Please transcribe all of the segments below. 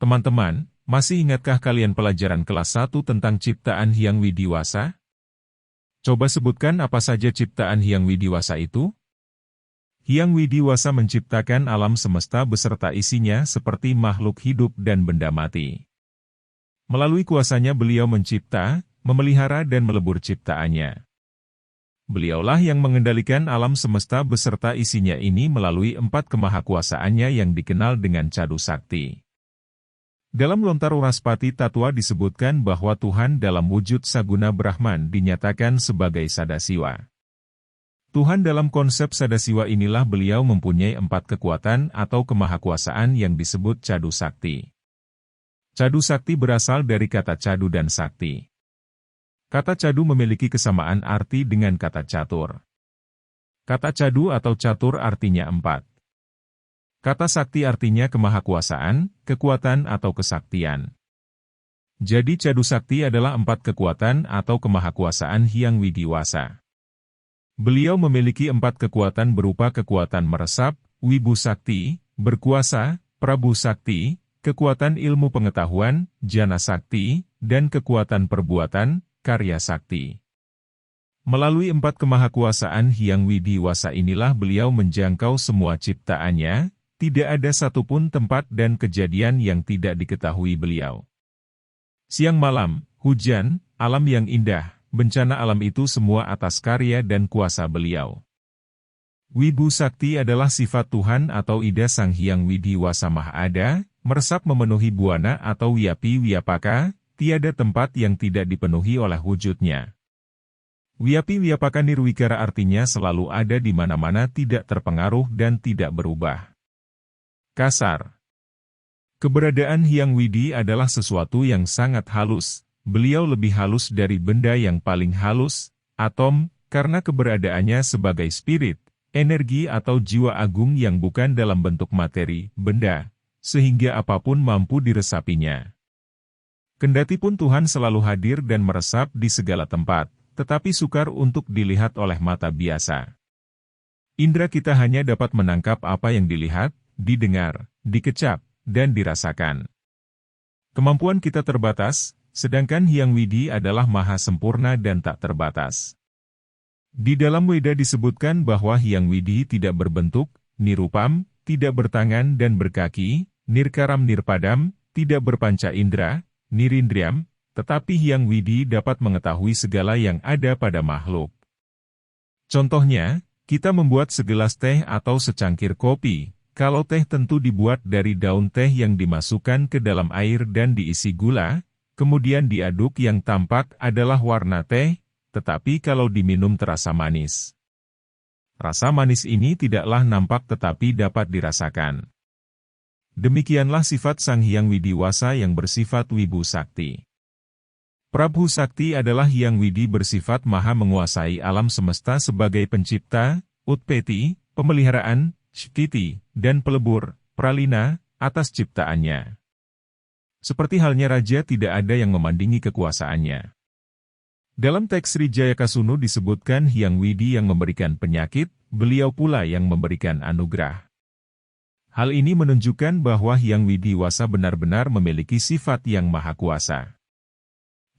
Teman-teman, masih ingatkah kalian pelajaran kelas 1 tentang ciptaan Hyang Widiwasa? Coba sebutkan apa saja ciptaan Hyang Widiwasa itu? Hyang Widiwasa menciptakan alam semesta beserta isinya seperti makhluk hidup dan benda mati. Melalui kuasanya beliau mencipta, memelihara dan melebur ciptaannya. Beliaulah yang mengendalikan alam semesta beserta isinya ini melalui 4 kemahakuasaannya yang dikenal dengan Cadu Sakti. Dalam Lontar Uraspati Tattwa disebutkan bahwa Tuhan dalam wujud Saguna Brahman dinyatakan sebagai Sadasiwa. Tuhan dalam konsep Sadasiwa inilah beliau mempunyai 4 kekuatan atau kemahakuasaan yang disebut Cadu Sakti. Cadu Sakti berasal dari kata cadu dan sakti. Kata cadu memiliki kesamaan arti dengan kata catur. Kata cadu atau catur artinya 4. Kata sakti artinya kemahakuasaan, kekuatan atau kesaktian. Jadi Cadu Sakti adalah 4 kekuatan atau kemahakuasaan Hyang Widiwasa. Beliau memiliki 4 kekuatan berupa kekuatan meresap, Wibu Sakti, berkuasa, Prabu Sakti, kekuatan ilmu pengetahuan, Jana Sakti, dan kekuatan perbuatan, Karya Sakti. Melalui 4 kemahakuasaan Hyang Widiwasa inilah beliau menjangkau semua ciptaannya, tidak ada satupun tempat dan kejadian yang tidak diketahui beliau. Siang malam, hujan, alam yang indah, bencana alam itu semua atas karya dan kuasa beliau. Wibu Sakti adalah sifat Tuhan atau ida Sang Hyang Widiwasa Mahada, meresap memenuhi buana atau wiapi wiapaka, tiada tempat yang tidak dipenuhi oleh wujudnya. Wiapi wiapaka nirwikara artinya selalu ada di mana-mana, tidak terpengaruh dan tidak berubah. Kasar. Keberadaan Hyang Widi adalah sesuatu yang sangat halus. Beliau lebih halus dari benda yang paling halus, atom, karena keberadaannya sebagai spirit, energi atau jiwa agung yang bukan dalam bentuk materi, benda, sehingga apapun mampu diresapinya. Kendatipun Tuhan selalu hadir dan meresap di segala tempat, tetapi sukar untuk dilihat oleh mata biasa. Indra kita hanya dapat menangkap apa yang dilihat, didengar, dikecap, dan dirasakan. Kemampuan kita terbatas, sedangkan Hyang Widi adalah maha sempurna dan tak terbatas. Di dalam Weda disebutkan bahwa Hyang Widi tidak berbentuk, nirupam, tidak bertangan dan berkaki, nirkaram nirpadam, tidak berpanca indera, nirindriam, tetapi Hyang Widi dapat mengetahui segala yang ada pada makhluk. Contohnya, kita membuat segelas teh atau secangkir kopi. Kalau teh tentu dibuat dari daun teh yang dimasukkan ke dalam air dan diisi gula, kemudian diaduk, yang tampak adalah warna teh, tetapi kalau diminum terasa manis. Rasa manis ini tidaklah nampak tetapi dapat dirasakan. Demikianlah sifat Sang Hyang Widiwasa yang bersifat Wibu Sakti. Prabhu Sakti adalah Hyang Widi bersifat maha menguasai alam semesta sebagai pencipta, utpeti, pemeliharaan, shtiti, dan pelebur, pralina, atas ciptaannya. Seperti halnya raja, tidak ada yang memandingi kekuasaannya. Dalam teks Sri Jayakasunu disebutkan Hyang Widi yang memberikan penyakit, beliau pula yang memberikan anugerah. Hal ini menunjukkan bahwa Hyang Widiwasa benar-benar memiliki sifat yang maha kuasa.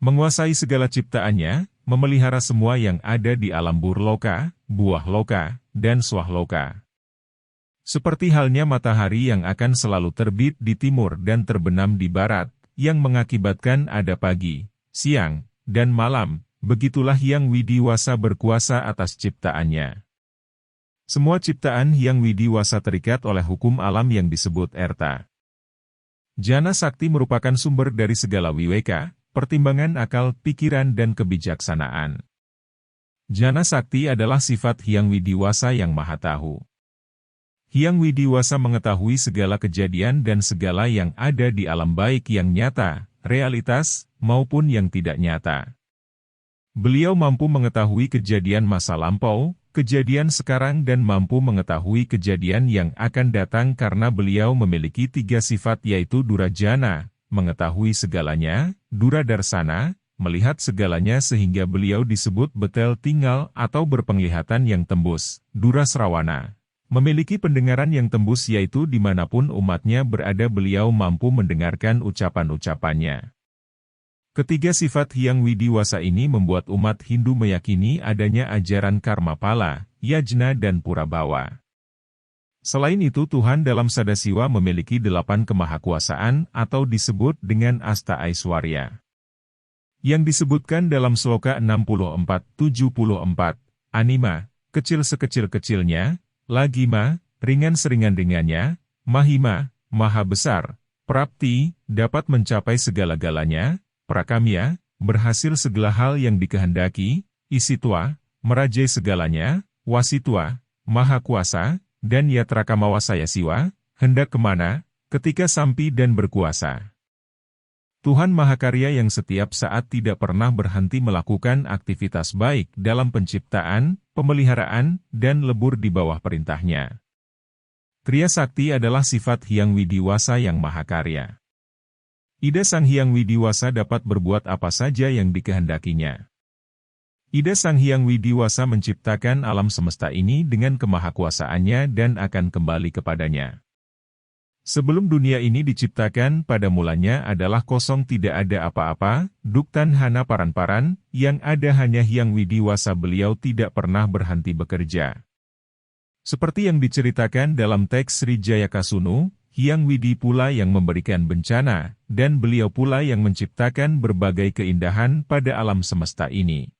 Menguasai segala ciptaannya, memelihara semua yang ada di alam burloka, buah loka, dan swahloka. Seperti halnya matahari yang akan selalu terbit di timur dan terbenam di barat, yang mengakibatkan ada pagi, siang, dan malam, begitulah Hyang Widiwasa berkuasa atas ciptaannya. Semua ciptaan Hyang Widiwasa terikat oleh hukum alam yang disebut erta. Jana Sakti merupakan sumber dari segala wiweka, pertimbangan akal, pikiran, dan kebijaksanaan. Jana Sakti adalah sifat Hyang Widiwasa yang maha tahu. Hyang Widiwasa mengetahui segala kejadian dan segala yang ada di alam, baik yang nyata, realitas, maupun yang tidak nyata. Beliau mampu mengetahui kejadian masa lampau, kejadian sekarang, dan mampu mengetahui kejadian yang akan datang karena beliau memiliki 3 sifat, yaitu Durajana, mengetahui segalanya, Duradarsana, melihat segalanya sehingga beliau disebut betel tinggal atau berpenglihatan yang tembus, Durasrawana, Memiliki pendengaran yang tembus yaitu dimanapun umatnya berada beliau mampu mendengarkan ucapan-ucapannya. Ketiga sifat Hyang Widiwasa ini membuat umat Hindu meyakini adanya ajaran karma pala, yajna dan purabawa. Selain itu Tuhan dalam Sadasiwa memiliki 8 kemahakuasaan atau disebut dengan Asta Aiswarya. Yang disebutkan dalam sloka 64-74, Anima, kecil sekecil-kecilnya, Lagima, ringan seringan-ringannya, Mahima, maha besar, Prapti, dapat mencapai segala-galanya, Prakamya, berhasil segala hal yang dikehendaki, Isitwa, merajai segalanya, Wasitwa, maha kuasa, dan Yatrakamawasaya Siwa, hendak kemana, ketika sampi dan berkuasa. Tuhan Mahakarya yang setiap saat tidak pernah berhenti melakukan aktivitas baik dalam penciptaan, pemeliharaan, dan lebur di bawah perintahnya. Kriya Sakti adalah sifat Hyang Widiwasa yang Mahakarya. Ida Sang Hyang Widiwasa dapat berbuat apa saja yang dikehendakinya. Ida Sang Hyang Widiwasa menciptakan alam semesta ini dengan kemahakuasaannya dan akan kembali kepadanya. Sebelum dunia ini diciptakan pada mulanya adalah kosong tidak ada apa-apa, duktan hana paran-paran, yang ada hanya Hyang Widiwasa beliau tidak pernah berhenti bekerja. Seperti yang diceritakan dalam teks Sri Jayakasunu, Hyang Widi pula yang memberikan bencana, dan beliau pula yang menciptakan berbagai keindahan pada alam semesta ini.